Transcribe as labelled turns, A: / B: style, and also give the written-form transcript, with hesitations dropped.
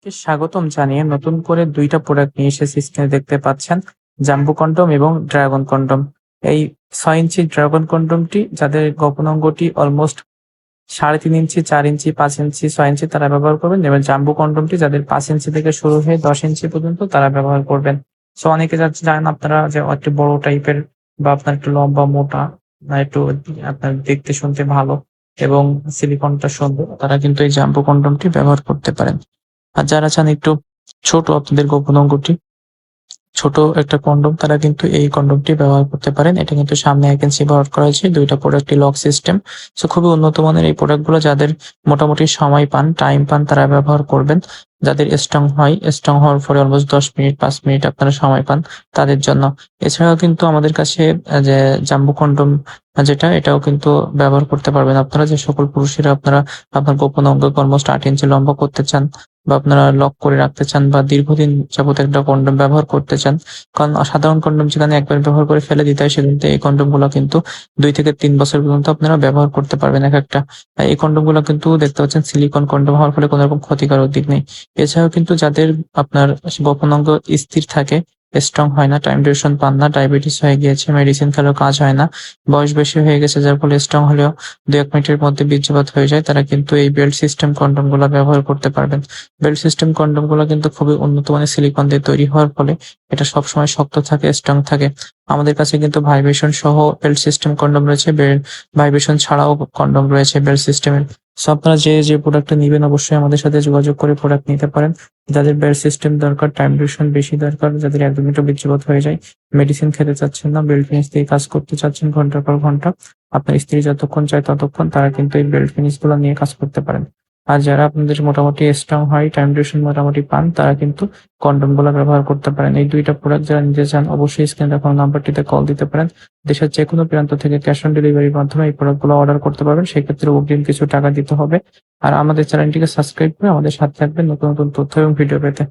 A: স্বাগতম জানিয়ে নতুন করে ২ টা প্রোডাক্ট নিয়ে এসেছি, স্ক্রিনে দেখতে পাচ্ছেন। জাম্বো কন্ডম এবং ড্রাগন কন্ডম। এই ৬ ইঞ্চি ড্রাগন কন্ডমটি যাদের গোপন অঙ্গটি অলমোস্ট ৩.৫ ইঞ্চি, ৪ ইঞ্চি, ৫ ইঞ্চি, ৬ ইঞ্চি তারা ব্যবহার করবেন, এবং জাম্বো কন্ডমটি যাদের ৫ ইঞ্চি থেকে শুরু হয়ে ১০ ইঞ্চি পর্যন্ত তারা ব্যবহার করবেন। সো অনেকে জানেন আপনারা যে একটু বড় টাইপের বা আপনার একটু লম্বা মোটা, একটু আপনার দেখতে শুনতে ভালো এবং সিলিকনটা সুন্দর, তারা কিন্তু এই জাম্বো কন্ডমটি ব্যবহার করতে পারেন। আর যারা চান একটু ছোট আপনাদের গোপন অঙ্গটি ছোট একটা কন্ডম, তারা কিন্তু এই কন্ডমটি ব্যবহার করতে পারেন। এটা কিন্তু সামনে ১ ইঞ্চি ব্যবহার করা হয়েছে, ২ টা প্রোডাক্টই লক সিস্টেম। সো খুবই উন্নত মানের এই প্রোডাক্টগুলো যাদের মোটামুটি সময় পান, টাইম পান, তারা ব্যবহার করবেন। যাদের স্ট্রং হওয়ার পরে অলমোস্ট ১০ মিনিট ৫ মিনিট আপনারা সময় পান, তাদের জন্য। এছাড়াও কিন্তু আমাদের কাছে যে জাম্বো কন্ডম যেটা, এটাও কিন্তু ব্যবহার করতে পারবেন আপনারা। যে সকল পুরুষেরা আপনারা আপনার গোপন অঙ্গকে অলমোস্ট ৮ ইঞ্চি লম্বা করতে চান, বা আপনারা লক করে রাখতে চান, বা দীর্ঘদিন যাবত একটা কন্ডম ব্যবহার করতে চান। কারণ সাধারণ কন্ডম যেখানে একবার ব্যবহার করে ফেলে দিতে হয়, সেখানে এই কন্ডম গুলো কিন্তু ২ থেকে ৩ বছর পর্যন্ত আপনারা ব্যবহার করতে পারবেন এক একটা। এই কন্ডম গুলো কিন্তু দেখতে পাচ্ছেন সিলিকন কন্ডম হওয়ার ফলে কোনো রকম ক্ষতিকারক দিক নেই। এছাড়াও কিন্তু যাদের আপনার গোপন অঙ্গ স্থির থাকে, স্ট্রং হয় না, টাইম ডিউরেশন পান না, ডায়াবেটিস হয়ে গিয়েছে, মেডিসিন খেলেও কাজ হয় না, বয়স বেশি হয়ে গেছে যার ফলে স্ট্রং হলেও ২-১ মিনিটের মধ্যে বীর্যপাত হয়ে যায়, তারা কিন্তু এই বেল্ট সিস্টেম কন্ডম গুলো ব্যবহার করতে পারবেন। বেল্ট সিস্টেম কন্ডম গুলো কিন্তু খুবই উন্নত মানের সিলিকন দিয়ে তৈরি হওয়ার ফলে এটা সবসময় শক্ত থাকে, স্ট্রং থাকে। আমাদের কাছে কিন্তু ভাইব্রেশন সহ বেল্ট সিস্টেম কন্ডম রয়েছে, ভাইব্রেশন ছাড়াও কন্ডম রয়েছে বেল্ট সিস্টেমের। সো আপনারা যে প্রোডাক্টটা নিবেন অবশ্যই আমাদের সাথে যোগাযোগ করে প্রোডাক্ট নিতে পারেন। যাদের বেল্ট সিস্টেম দরকার, টাইম ডিউরেশন বেশি দরকার, যাদের একদমই একটু বীর্যপাত হয়ে যায়, মেডিসিন খেতে চাচ্ছেন না, বেল্ট ফিনিশ দিয়ে কাজ করতে চাচ্ছেন ঘন্টার পর ঘন্টা, আপনার স্ত্রী যতক্ষণ চায় ততক্ষণ, তারা কিন্তু এই বেল্ট ফিনিশ গুলো নিয়ে কাজ করতে পারেন। আর যারা আপনাদের মোটামুটি স্ট্রং হয়, টাইম ডিউরেশন মোটামুটি পান, তারা কিন্তু কন্ডম গুলো ব্যবহার করতে পারেন। এই ২ টা প্রোডাক্ট যারা নিতে চান অবশ্যই স্ক্রিনে দেখানো নাম্বারটিতে কল দিতে পারেন। দেশের যেকোনো প্রান্ত থেকে ক্যাশ অন ডেলিভারির মাধ্যমে এই প্রোডাক্ট গুলো অর্ডার করতে পারবেন। সেক্ষেত্রে অগ্রিম কিছু টাকা দিতে হবে। আর আমাদের চ্যানেলটিকে সাবস্ক্রাইব করে আমাদের সাথে থাকবেন নতুন নতুন তথ্য এবং ভিডিও পেতে।